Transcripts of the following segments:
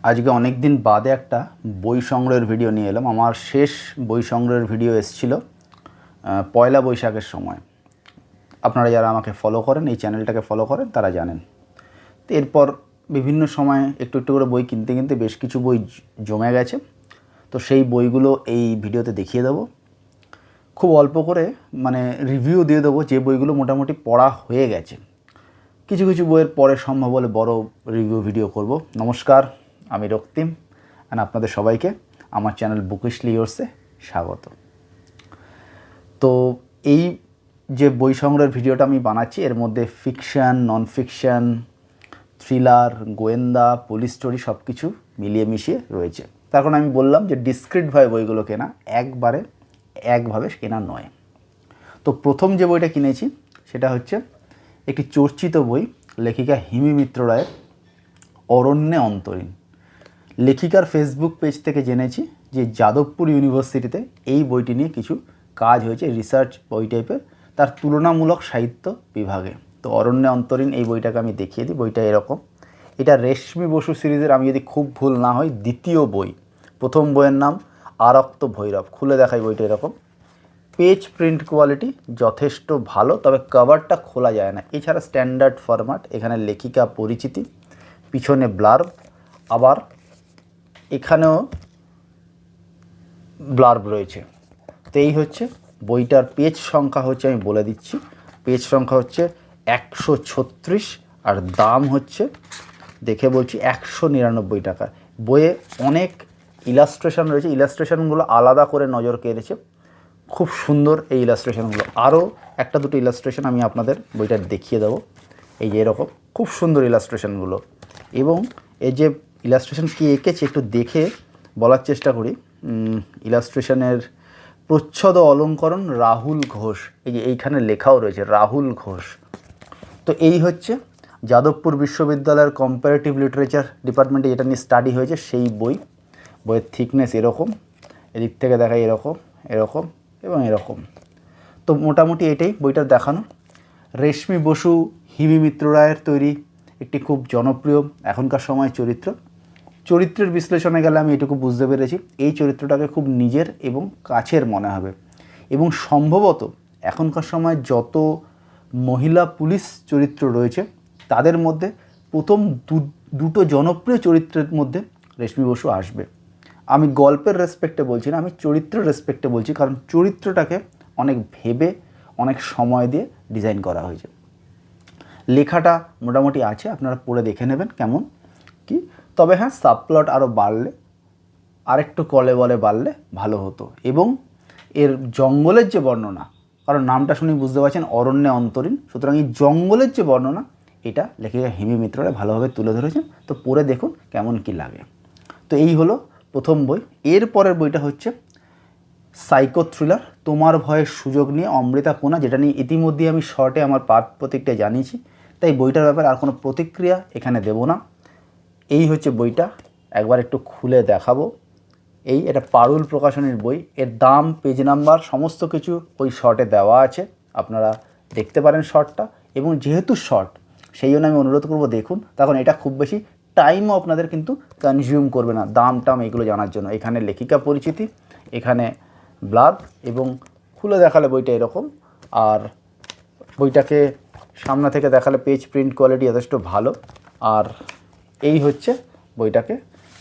আজকে অনেক দিন বাদে একটা বই সংগ্রহের ভিডিও নিয়ে এলাম। আমার শেষ বই সংগ্রহের ভিডিও এসেছিল পয়লা বৈশাখের সময়। আপনারা যারা আমাকে ফলো করেন, এই চ্যানেলটাকে ফলো করেন, তারা জানেন। তো এরপর বিভিন্ন সময় একটু একটু করে বই কিনতে কিনতে বেশ কিছু বই জমে গেছে। তো সেই বইগুলো এই ভিডিওতে দেখিয়ে দেবো। খুব অল্প করে রিভিউ দিয়ে দেবো যে বইগুলো মোটামুটি পড়া হয়ে গেছে। কিছু কিছু বইয়ের পরে সম্ভব হলে বড় রিভিউ ভিডিও করব। নমস্কার, আমি রক্তিম, আর আপনাদের সবাইকে আমার চ্যানেল বুকিশলি ইয়োর্সে স্বাগত। তো এই যে বই সংগ্রহের ভিডিওটা আমি বানাচ্ছি, এর মধ্যে ফিকশান, নন ফিকশান, থ্রিলার, গোয়েন্দা, পুলিশ স্টোরি সব কিছু মিলিয়ে মিশিয়ে রয়েছে। তার কারণ আমি বললাম যে ডিসক্রিটভাবে বইগুলো কেনা, একভাবে কেনা নয়। তো প্রথম যে বইটা কিনেছি সেটা হচ্ছে একটি চর্চিত বই, লেখিকা হিমি মিত্র রায়ের অরণ্যে অন্তরীণ। লেখিকার ফেসবুক পেজ থেকে জেনেছি যে যাদবপুর ইউনিভার্সিটিতে এই বইটি নিয়ে কিছু কাজ হয়েছে, রিসার্চ বই টাইপের, তার তুলনামূলক সাহিত্য বিভাগে। তো অরণ্যে অন্তরীণ এই বইটাকে আমি দেখিয়ে দিই। বইটা এরকম। এটা রেশমি বসু সিরিজের, আমি যদি খুব ভুল না হয়, দ্বিতীয় বই। প্রথম বইয়ের নাম আরক্ত ভৈরব। খুলে দেখাই বইটা এরকম। পেজ প্রিন্ট কোয়ালিটি যথেষ্ট ভালো, তবে কভারটা খোলা যায় না। এছাড়া স্ট্যান্ডার্ড ফরম্যাট, এখানে লেখিকা পরিচিতি, পিছনে ব্লার্ব, আবার এখানেও ব্লার্ব রয়েছে। তো এই হচ্ছে বইটার পেজ সংখ্যা হচ্ছে, আমি বলে দিচ্ছি, পেজ সংখ্যা হচ্ছে 136 আর দাম হচ্ছে, দেখে বলছি, 199 টাকা। বইয়ে অনেক ইলাস্ট্রেশন রয়েছে, ইলাস্ট্রেশনগুলো আলাদা করে নজর কেড়েছে। খুব সুন্দর এই ইলাস্ট্রেশনগুলো। আরও একটা দুটো ইলাস্ট্রেশন আমি আপনাদের বইটা দেখিয়ে দেবো। এই যে এরকম খুব সুন্দর ইলাস্ট্রেশনগুলো। এবং এই যে ইলাস্ট্রেশন কী এঁকেছে একটু দেখে বলার চেষ্টা করি। ইলাস্ট্রেশনের প্রচ্ছদ অলঙ্করণ রাহুল ঘোষ, এই যে এইখানে লেখাও রয়েছে রাহুল ঘোষ। তো এই হচ্ছে যাদবপুর বিশ্ববিদ্যালয়ের কম্পারেটিভ লিটারেচার ডিপার্টমেন্টে এটা নিয়ে স্টাডি হয়েছে সেই বই। বইয়ের থিকনেস এরকম, এদিক থেকে দেখায় এরকম, এরকম এবং এরকম। তো মোটামুটি এটাই বইটার দেখানো। রেশমি বসু, হিমি মিত্র রায়ের তৈরি একটি খুব জনপ্রিয় এখনকার সময় চরিত্রের বিশ্লেষণে গেলে আমি এটুকু বুঝতে পেরেছি, এই চরিত্রটাকে খুব নিজের এবং কাছের মনে হবে। এবং সম্ভবত এখনকার সময় যত মহিলা পুলিশ চরিত্র রয়েছে তাদের মধ্যে প্রথম দুটো জনপ্রিয় চরিত্রের মধ্যে রেশমি বসু আসবে। আমি গল্পের রেসপেক্টে বলছি না, আমি চরিত্রের রেসপেক্টে বলছি, কারণ চরিত্রটাকে অনেক ভেবে অনেক সময় দিয়ে ডিজাইন করা হয়েছে। লেখাটা মোটামুটি আছে, আপনারা পড়ে দেখে নেবেন কেমন কি। তবে হ্যাঁ, সাবপ্লট আরও বাড়লে, আরেকটু কলে বলে বাড়লে ভালো হতো। এবং এর জঙ্গলের যে বর্ণনা, কারণ নামটা শুনেই বুঝতে পারছেন অরণ্যে অন্তরীণ, সুতরাং এই জঙ্গলের যে বর্ণনা, এটা লেখিকা হিমি মিত্র রায় ভালোভাবে তুলে ধরেছেন। তো পড়ে দেখুন কেমন কি লাগে। তো এই হলো প্রথম বই। এর পরের বইটা হচ্ছে সাইকো থ্রিলার তোমার ভয়ের সুযোগ নিয়ে অমৃতা কোনা, যেটা নিয়ে ইতিমধ্যেই আমি শর্টে আমার পাঠ প্রতিক্রিয়া জানিয়েছি, তাই বইটার ব্যাপারে আর কোনো প্রতিক্রিয়া এখানে দেব না। এই হচ্ছে বইটা, একবার একটু খুলে দেখাবো। এটা পারুল প্রকাশনীর বই। এর দাম, পেজ নাম্বার সমস্ত কিছু ওই শর্টে দেওয়া আছে, আপনারা দেখতে পারেন শর্টটা। এবং যেহেতু শর্ট, সেই জন্য আমি অনুরোধ করব দেখুন, তখন এটা খুব বেশি টাইমও আপনাদের কিন্তু কনজিউম করবে না দাম টাম এগুলো জানার জন্য। এখানে লেখিকা পরিচিতি, এখানে ব্লার্ব, এবং খুলে দেখালে বইটা এরকম। আর বইটাকে সামনে থেকে দেখালে পেজ প্রিন্ট কোয়ালিটি যথেষ্ট ভালো। আর এই হচ্ছে বইটাকে,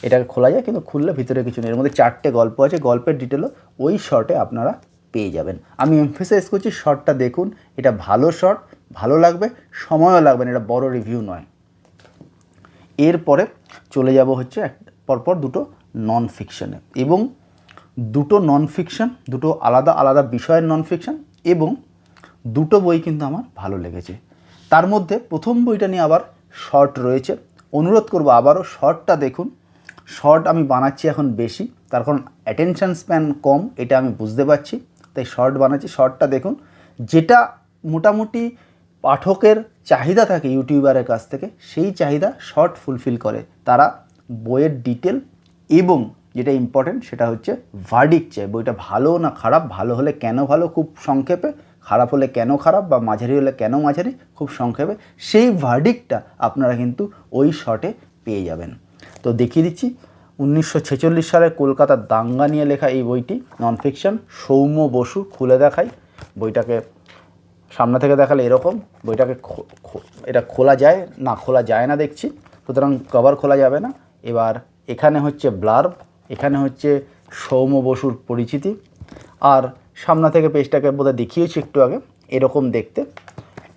এটাকে খোলা যায় কিন্তু খুললে ভিতরে কিছু নেই। এর মধ্যে 4টে গল্প আছে, গল্পের ডিটেলও ওই শর্টে আপনারা পেয়ে যাবেন। আমি এমফেসাইজ করছি শর্টটা দেখুন, এটা ভালো শর্ট, ভালো লাগবে, সময়ও লাগবে না, এটা বড় রিভিউ নয়। এরপরে চলে যাব হচ্ছে পরপর দুটো নন ফিকশনে, এবং দুটো নন ফিকশন, দুটো আলাদা আলাদা বিষয়ের নন ফিকশন, এবং দুটো বই কিন্তু আমার ভালো লেগেছে। তার মধ্যে প্রথম বইটা নিয়ে আবার শর্ট রয়েছে। অনুরোধ করব আবারও শর্টটা দেখুন। শর্ট আমি বানাচ্ছি এখন বেশি, তার কারণ অ্যাটেনশান স্প্যান কম, এটা আমি বুঝতে পারছি, তাই শর্ট বানাচ্ছি। শর্টটা দেখুন, যেটা মোটামুটি পাঠকের চাহিদা থাকে ইউটিউবারের কাছ থেকে, সেই চাহিদা শর্ট ফুলফিল করে। তারা বইয়ের ডিটেল এবং যেটা ইম্পর্টেন্ট সেটা হচ্ছে ভার্ডিক্ট চাই, বইটা ভালো না খারাপ, ভালো হলে কেন ভালো খুব সংক্ষেপে, খারাপ হলে কেন খারাপ, বা মাঝারি হলে কেন মাঝারি খুব সংক্ষেপে, সেই ভার্ডিক্টটা আপনারা কিন্তু ওই শর্টে পেয়ে যাবেন। তো দেখিয়ে দিচ্ছি 1946 সালের কলকাতার দাঙ্গা নিয়ে লেখা এই বইটি, নন ফিকশন। সৌম্য বসু। খুলে দেখাই বইটাকে, সামনে থেকে দেখালে এরকম, বইটাকে এটা খোলা যায় না, খোলা যায় না দেখছি, সুতরাং কভার খোলা যাবে না। এবার এখানে হচ্ছে ব্লার্ব, এখানে হচ্ছে সৌম্য বসুর পরিচিতি, আর সামনে থেকে পেজটাকে বোধহয় দেখিয়েছি একটু আগে, এরকম দেখতে।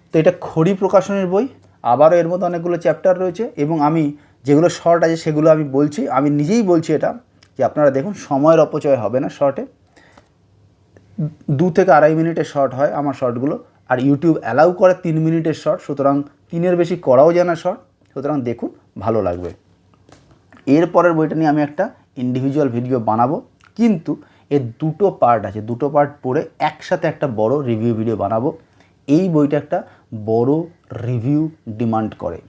তো এটা খড়ি প্রকাশনের বই। আবারও এর মধ্যে অনেকগুলো চ্যাপ্টার রয়েছে, এবং আমি যেগুলো শর্ট আছে সেগুলো আমি বলছি, আমি নিজেই বলছি এটা, যে আপনারা দেখুন, সময়ের অপচয় হবে না শর্টে। 2 থেকে 2.5 মিনিটের শর্ট হয় আমার শর্টগুলো, আর ইউটিউব অ্যালাউ করে 3 মিনিটের শর্ট, সুতরাং 3-এর বেশি করাও যায় না শর্ট, সুতরাং দেখুন, ভালো লাগবে। এরপরের বইটা নিয়ে আমি একটা ইন্ডিভিজুয়াল ভিডিও বানাবো, কিন্তু এর 2টো পার্ট আছে, 2টো পার্ট পড়ে একসাথে একটা বড় রিভিউ ভিডিও বানাবো। এই বইটা একটা বড় রিভিউ ডিমান্ড করে।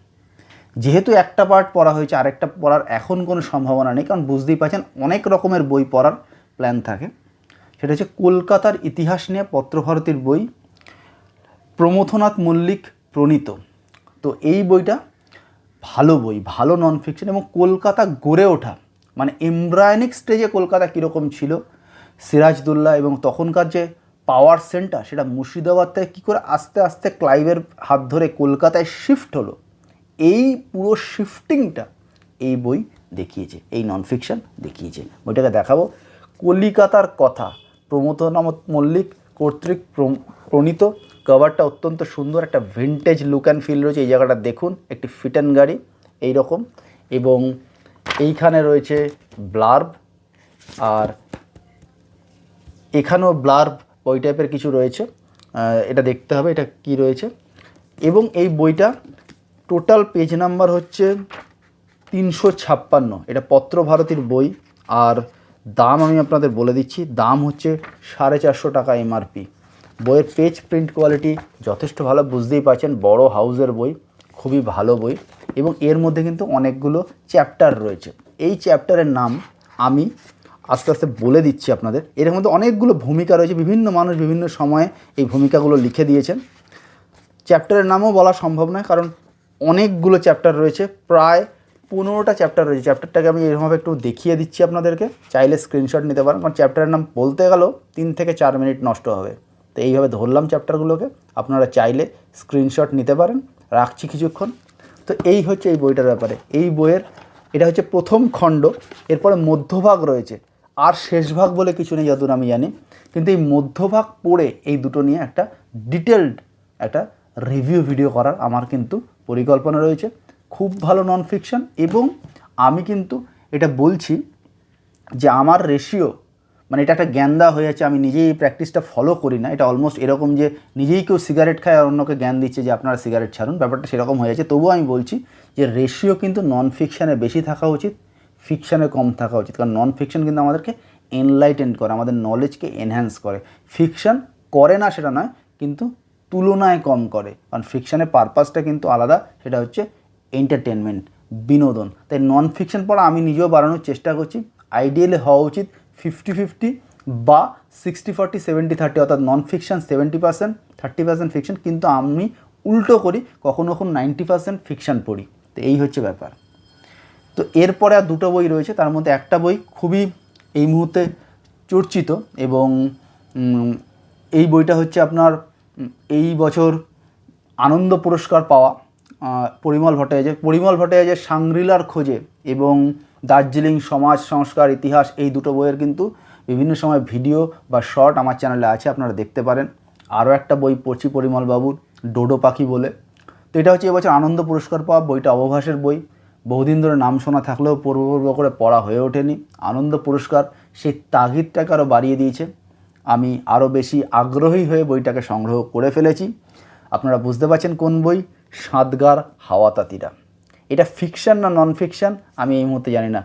যেহেতু একটা পার্ট পড়া হয়েছে, আরেকটা পড়ার এখন কোনো সম্ভাবনা নেই, কারণ বুঝতেই পারছেন অনেক রকমের বই পড়ার প্ল্যান থাকে। সেটা হচ্ছে কলকাতার ইতিহাস নিয়ে পত্রভারতীর বই, প্রমথনাথ মল্লিক প্রণীত। তো এই বইটা ভালো বই, ভালো নন ফিকশন, এবং কলকাতা গড়ে ওঠা, মানে এমব্রায়নিক স্টেজে কলকাতা কীরকম ছিল, সিরাজদৌল্লা এবং তখনকার যে পাওয়ার সেন্টার, সেটা মুর্শিদাবাদ থেকে কী করে আস্তে আস্তে ক্লাইভের হাত ধরে কলকাতায় শিফট হলো, এই পুরো শিফটিংটা এই বই দেখিয়েছে, এই নন ফিকশন দেখিয়েছে। বইটাকে দেখাবো। কলিকাতার কথা, প্রমথনাথ মল্লিক কর্তৃক প্রণীত। কভারটা অত্যন্ত সুন্দর, একটা ভিন্টেজ লুক অ্যান্ড ফিল রয়েছে। এই জায়গাটা দেখুন, একটি ফিটেন গাড়ি এই রকম, এবং এইখানে রয়েছে ব্লার্ব, আর এখানেও ব্লার্ব ওই টাইপের কিছু রয়েছে, এটা দেখতে হবে এটা কি রয়েছে। এবং এই বইটা টোটাল পেজ নাম্বার হচ্ছে 356। এটা পত্রভারতীর বই, আর দাম আমি আপনাদের বলে দিচ্ছি, দাম হচ্ছে 450 টাকা এমআরপি। বইয়ের পেজ প্রিন্ট কোয়ালিটি যথেষ্ট ভালো, বুঝতেই পারছেন বড় হাউসের বই, খুবই ভালো বই। এবং এর মধ্যে কিন্তু অনেকগুলো চ্যাপ্টার রয়েছে। এই চ্যাপ্টারের নাম আমি আস্তে আস্তে বলে দিচ্ছি আপনাদের। এর মধ্যে অনেকগুলো ভূমিকা রয়েছে, বিভিন্ন মানুষ বিভিন্ন সময়ে এই ভূমিকাগুলো লিখে দিয়েছেন। চ্যাপ্টারের নামও বলা সম্ভব নয়, কারণ অনেকগুলো চ্যাপ্টার রয়েছে, প্রায় 15টা চ্যাপ্টার রয়েছে। চ্যাপ্টারটাকে আমি এরকমভাবে একটু দেখিয়ে দিচ্ছি আপনাদেরকে, চাইলে স্ক্রিনশট নিতে পারেন, কারণ চ্যাপ্টারের নাম বলতে গেলেও 3 থেকে 4 মিনিট নষ্ট হবে। তো এইভাবে ধরলাম চ্যাপ্টারগুলোকে, আপনারা চাইলে স্ক্রিনশট নিতে পারেন। রাখছি কিছুক্ষণ। তো এই হচ্ছে এই বইটার ব্যাপারে। এই বইয়ের এটা হচ্ছে প্রথম খণ্ড, এরপরে মধ্যভাগ রয়েছে, আর শেষ ভাগ বলে কিছু নেই যতদূর আমি জানি। কিন্তু এই মধ্যভাগ পড়ে এই দুটো নিয়ে একটা ডিটেলড একটা রিভিউ ভিডিও করার আমার কিন্তু পরিকল্পনা রয়েছে। খুব ভালো নন ফিকশন, এবং আমি কিন্তু এটা বলছি যে আমার রেশিও, মানে এটা একটা জ্ঞান দেওয়া হয়ে যাচ্ছে, আমি নিজেই এই প্র্যাকটিসটা ফলো করি না। এটা অলমোস্ট এরকম যে নিজেই কেউ সিগারেট খায় আর অন্যকে জ্ঞান দিচ্ছে যে আপনারা সিগারেট ছাড়ুন, ব্যাপারটা সেরকম হয়ে যাচ্ছে। তবুও আমি বলছি যে রেশিও কিন্তু নন ফিকশানে বেশি থাকা উচিত, ফিকশানে কম থাকা উচিত, কারণ নন ফিকশন কিন্তু আমাদেরকে এনলাইটেন করে, আমাদের নলেজকে এনহ্যান্স করে। ফিকশান করে না সেটা নয়, কিন্তু তুলনায় কম করে, কারণ ফিকশানের পারপাসটা কিন্তু আলাদা, সেটা হচ্ছে এন্টারটেনমেন্ট, বিনোদন। তাই নন ফিকশন পড়া আমি নিজেও বাড়ানোর চেষ্টা করছি। আইডিয়ালি হওয়া উচিত 50-50 বা 60-40, 70-30, অর্থাৎ নন ফিকশন 70%, 30% ফিকশন। কিন্তু আমি উল্টো করি, কখনো কখনো 90% ফিকশন পড়ি। তো এই হচ্ছে ব্যাপার। তো এরপরে আর দুটো বই রয়েছে, তার মধ্যে একটা বই খুবই এই মুহূর্তে চর্চিত, এবং এই বইটা হচ্ছে আপনার এই বছর আনন্দ পুরস্কার পাওয়া পরিমল ভট্টাচার্যের সাংগ্রিলার খোঁজে এবং দার্জিলিং সমাজ সংস্কার ইতিহাস, এই দুটো বইয়ের কিন্তু বিভিন্ন সময় ভিডিও বা শর্ট আমার চ্যানেলে আছে, আপনারা দেখতে পারেন। আরও একটা বই পড়ছি পরিমল বাবুর, ডোডো পাখি বলে। তো এটা হচ্ছে এবছর আনন্দ পুরস্কার পাওয়া। বইটা অবভাসের বই, বহুদিন ধরে নাম শোনা থাকলেও পূর্ব করে পড়া হয়ে ওঠেনি। আনন্দ পুরস্কার সেই তাগিদটাকে আরও বাড়িয়ে দিয়েছে। আমি আরও বেশি আগ্রহী হয়ে বইটাকে সংগ্রহ করে ফেলেছি। আপনারা বুঝতে পারছেন কোন বই, সাতগার হাওয়াতাতিরা। এটা ফিকশান না নন ফিকশান আমি এই মুহূর্তে জানি না।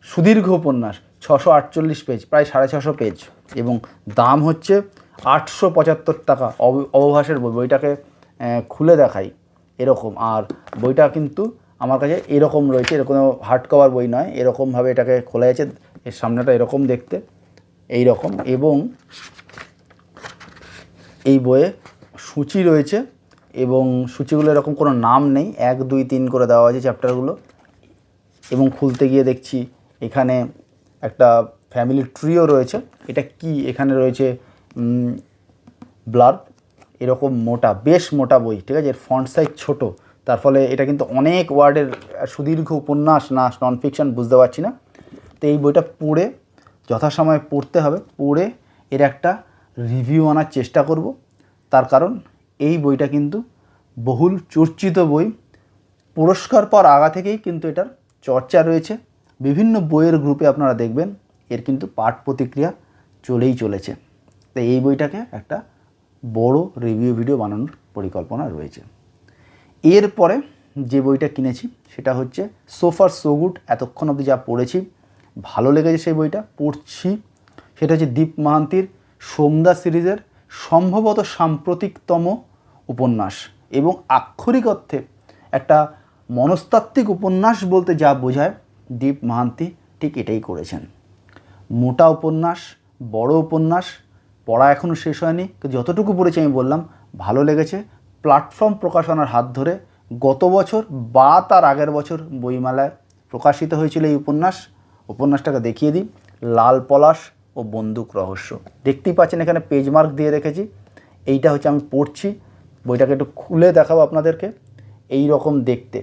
সুদীর্ঘ উপন্যাস, 648 পেজ, প্রায় 650 পেজ, এবং দাম হচ্ছে 875 টাকা। অবভাসের বই, বইটাকে খুলে দেখাই এরকম। আর বইটা কিন্তু আমার কাছে এরকম রয়েছে, এরকম হার্ড কভার বই নয়, এরকমভাবে এটাকে খোলা আছে, এর সামনেটা এরকম দেখতে, এই রকম। এবং এই বইয়ে সূচি রয়েছে, এবং সূচিগুলো এরকম কোনো নাম নেই, 1, 2, 3 করে দেওয়া আছে চ্যাপ্টারগুলো। এবং খুলতে গিয়ে দেখছি এখানে একটা ফ্যামিলি ট্রিও রয়েছে। এটা কি, এখানে রয়েছে ব্লার, এরকম মোটা, বেশ মোটা বই, ঠিক আছে। এর ফন্ট সাইজ ছোটো, তার ফলে এটা কিন্তু অনেক ওয়ার্ডের সুদীর্ঘ উপন্যাস না নন ফিকশন বুঝতে পারছি না। তো এই বইটা পড়ে যথাসময়ে পড়তে হবে, পড়ে এর একটা রিভিউ আনার চেষ্টা করব। তার কারণ এই বইটা কিন্তু বহুল চর্চিত বই, পুরস্কার পাওয়ার আগা থেকেই কিন্তু এটার চর্চা রয়েছে। বিভিন্ন বইয়ের গ্রুপে আপনারা দেখবেন এর কিন্তু পাঠ প্রতিক্রিয়া চলেই চলেছে। তাই এই বইটাকে একটা বড় রিভিউ ভিডিও বানানোর পরিকল্পনা রয়েছে। এরপরে যে বইটা কিনেছি সেটা হচ্ছে সো ফার সো গুড। এতক্ষণ অবধি যা পড়েছি ভালো লেগেছে সেই বইটা পড়ছি, সেটা হচ্ছে দীপ মাহান্তির সোমদা সিরিজের সম্ভবত সাম্প্রতিকতম উপন্যাস এবং আক্ষরিক অর্থে একটা মনস্তাত্ত্বিক উপন্যাস বলতে যা বোঝায় দীপ মাহান্তি ঠিক এটাই করেছেন। মোটা উপন্যাস, বড় উপন্যাস, পড়া এখনও শেষ হয়নি, যতটুকু পড়েছি আমি বললাম ভালো লেগেছে। প্ল্যাটফর্ম প্রকাশনার হাত ধরে গত বছর বা তার আগের বছর বইমেলায় প্রকাশিত হয়েছিল এই উপন্যাসটাকে দেখিয়ে দিই, লাল পলাশ ও বন্দুক রহস্য। দেখতেই পাচ্ছেন এখানে পেজ মার্ক দিয়ে রেখেছি। এইটা হচ্ছে আমি পড়ছি, বইটাকে একটু খুলে দেখাবো আপনাদেরকে। এই রকম দেখতে,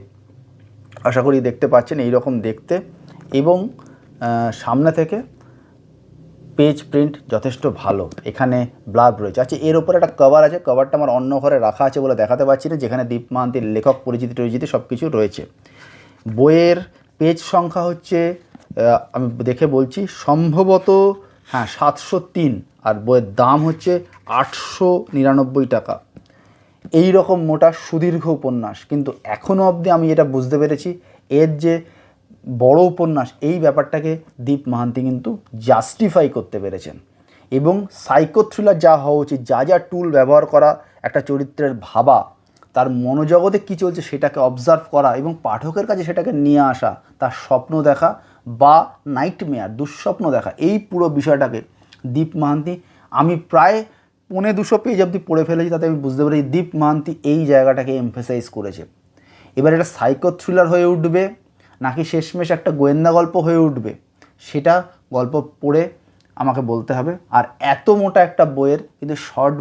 আশা করি দেখতে পাচ্ছেন এই রকম দেখতে, এবং সামনে থেকে পেজ প্রিন্ট যথেষ্ট ভালো। এখানে ব্লার্ব রয়েছে। আচ্ছা, এর ওপরে একটা কভার আছে, কভারটা আমার অন্য ঘরে রাখা আছে বলে দেখাতে পারছি না, যেখানে দীপ মাহান্তির লেখক পরিচিতি সব কিছু রয়েছে। বইয়ের পেজ সংখ্যা হচ্ছে আমি দেখে বলছি, সম্ভবত 703, আর বইয়ের দাম হচ্ছে 899 টাকা। এই রকম মোটা সুদীর্ঘ উপন্যাস, কিন্তু এখনও অবধি আমি এটা বুঝতে পেরেছি এর যে বড় উপন্যাস এই ব্যাপারটাকে দীপ মাহান্তি কিন্তু জাস্টিফাই করতে পেরেছেন। এবং সাইকো থ্রিলার যা হওয়া উচিত, যা যা টুল ব্যবহার করা, একটা চরিত্রের ভাবা, তার মনোজগতে কী চলছে সেটাকে অবজার্ভ করা এবং পাঠকের কাছে সেটাকে নিয়ে আসা, তার স্বপ্ন দেখা বা নাইটমেয়ার, দুঃস্বপ্ন দেখা, এই পুরো বিষয়টাকে দীপ মাহান্তি, আমি প্রায় 1.25 পেজ অবধি পড়ে ফেলেছি, তাতে আমি বুঝতে পারি দীপ মাহান্তি এই জায়গাটাকে এমফেসাইজ করেছে। এবার এটা সাইকো থ্রিলার হয়ে উঠবে নাকি শেষমেশ একটা গোয়েন্দা গল্প হয়ে উঠবে, সেটা গল্প পড়ে আমাকে বলতে হবে। আর এত মোটা একটা বইয়ের কিন্তু শর্ট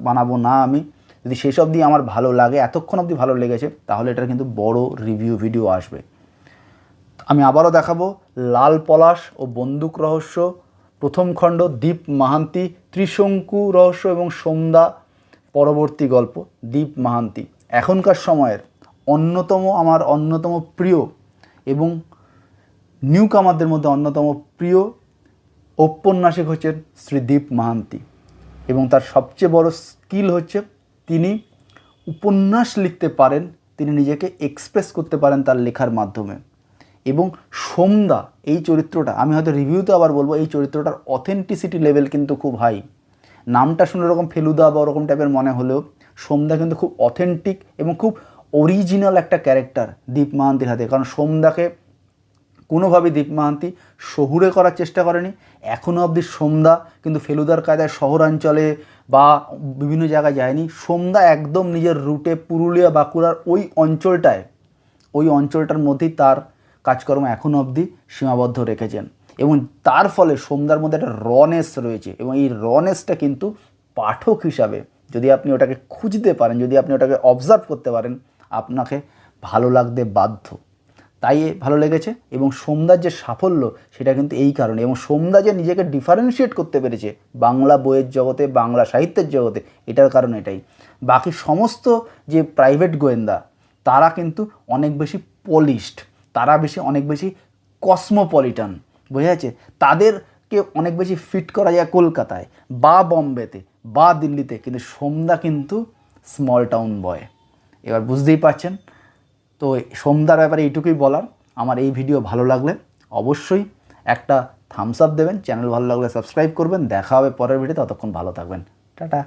বানাবো না আমি। যদি শেষ অবধি আমার ভালো লাগে, এতক্ষণ অবধি ভালো লেগেছে, তাহলে এটার কিন্তু বড় রিভিউ ভিডিও আসবে। আমি আবারও দেখাবো লাল পলাশ ও বন্দুক রহস্য প্রথম খণ্ড, দীপ মাহান্তি ত্রিশঙ্কু রহস্য এবং সোমদা পরবর্তী গল্প। দীপ মাহান্তি এখনকার সময়ের আমার অন্যতম প্রিয় এবং নিউ কামারদের মধ্যে অন্যতম প্রিয় ঔপন্যাসিক হচ্ছেন শ্রী দীপ মাহান্তি, এবং তার সবচেয়ে বড় স্কিল হচ্ছে তিনি উপন্যাস লিখতে পারেন, তিনি নিজেকে এক্সপ্রেস করতে পারেন তার লেখার মাধ্যমে। এবং সোমদা এই চরিত্রটা, আমি হয়তো রিভিউতে আবার বলবো, এই চরিত্রটার অথেন্টিসিটি লেভেল কিন্তু খুব হাই। নামটা শুনে ওরকম ফেলুদা বা ওরকম টাইপের মনে হলেও সোমদা কিন্তু খুব অথেন্টিক এবং খুব অরিজিনাল একটা ক্যারেক্টার দীপ মাহান্তির হাতে। কারণ সোমদাকে কোনোভাবেই দীপ মাহান্তি শহুরে করার চেষ্টা করেনি। এখনও অবধি সোমদা কিন্তু ফেলুদার কায়দায় শহরাঞ্চলে বা বিভিন্ন জায়গায় যায়নি। সোমদা একদম নিজের রুটে পুরুলিয়া বাঁকুড়ার ওই অঞ্চলটার মধ্যেই তার কাজকর্ম এখনও অবধি সীমাবদ্ধ রেখেছেন, এবং তার ফলে সোমদার মধ্যে একটা রনেস রয়েছে, এবং এই রনেসটা কিন্তু পাঠক হিসাবে যদি আপনি ওটাকে খুঁজতে পারেন, যদি আপনি ওটাকে অবজার্ভ করতে পারেন, আপনাকে ভালো লাগতে বাধ্য। তাই ভালো লেগেছে। এবং সোমদার যে সাফল্য সেটা কিন্তু এই কারণে, এবং সোমদা যে নিজেকে ডিফারেন্সিয়েট করতে পেরেছে বাংলা বইয়ের জগতে, বাংলা সাহিত্যের জগতে, এটার কারণ এটাই। বাকি সমস্ত যে প্রাইভেট গোয়েন্দা তারা কিন্তু অনেক বেশি পলিশড, তারা অনেক বেশি কসমোপলিটান, বোঝা যাচ্ছে, তাদেরকে অনেক বেশি ফিট করা যায় কলকাতায় বা বম্বেতে বা দিল্লিতে, কিন্তু সোমদা কিন্তু স্মল টাউন বয়। এবার বুঝতেই পারছেন। তো সোমদার ব্যাপারে এইটুকুই বলার। আমার এই ভিডিও ভালো লাগলে অবশ্যই একটা থামস আপ দেবেন, চ্যানেল ভালো লাগলে সাবস্ক্রাইব করবেন। দেখা হবে পরের ভিডিওতে, ততক্ষণ ভালো থাকবেন, টাটা।